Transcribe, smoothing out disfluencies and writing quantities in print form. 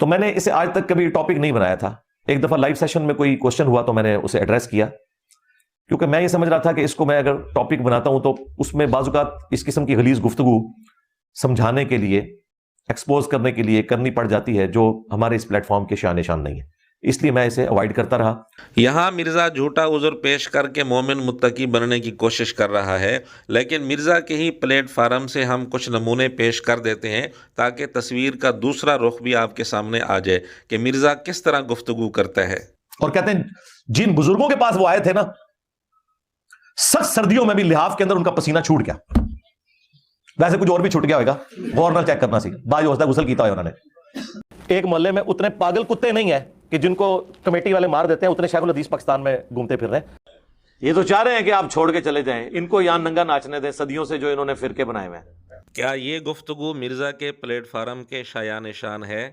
تو میں نے اسے آج تک کبھی ٹاپک نہیں بنایا تھا. ایک دفعہ لائیو سیشن میں کوئی کوشچن ہوا تو میں نے اسے ایڈریس کیا, کیونکہ میں یہ سمجھ رہا تھا کہ اس کو میں اگر ٹاپک بناتا ہوں تو اس میں بعض اوقات اس قسم کی غلیظ گفتگو سمجھانے کے لیے, ایکسپوز کرنے کے لیے کرنی پڑ جاتی ہے, جو ہمارے اس پلیٹ فارم کے شان نشان نہیں ہے. اس لیے میں اسے اوائڈ کرتا رہا. یہاں مرزا جھوٹا عذر پیش کر کے مومن متقی بننے کی کوشش کر رہا ہے, لیکن مرزا کے ہی پلیٹ فارم سے ہم کچھ نمونے پیش کر دیتے ہیں تاکہ تصویر کا دوسرا رخ بھی آپ کے سامنے آ جائے کہ مرزا کس طرح گفتگو کرتا ہے. اور کہتے ہیں جن بزرگوں کے پاس وہ آئے تھے نا, سخت سردیوں میں بھی لحاف کے اندر ان کا پسینہ چھوٹ گیا. ویسے کچھ اور بھی چھوٹ گیا ہوگا, غور نہ چیک کرنا سی, بعض ہوتا ہے غسل کیتا ہے انہوں نے. ایک محلے میں اتنے پاگل کتے نہیں ہیں کہ جن کو کمیٹی والے مار دیتے ہیں, اتنے شیخ الحدیث پاکستان میں گھومتے پھر رہے ہیں. یہ تو چاہ رہے ہیں کہ آپ چھوڑ کے چلے جائیں, ان کو یہاں ننگا ناچنے دیں, صدیوں سے جو انہوں نے فرقے بنائے ہوئے ہیں. کیا یہ گفتگو مرزا کے پلیٹ فارم کے شایان نشان ہے؟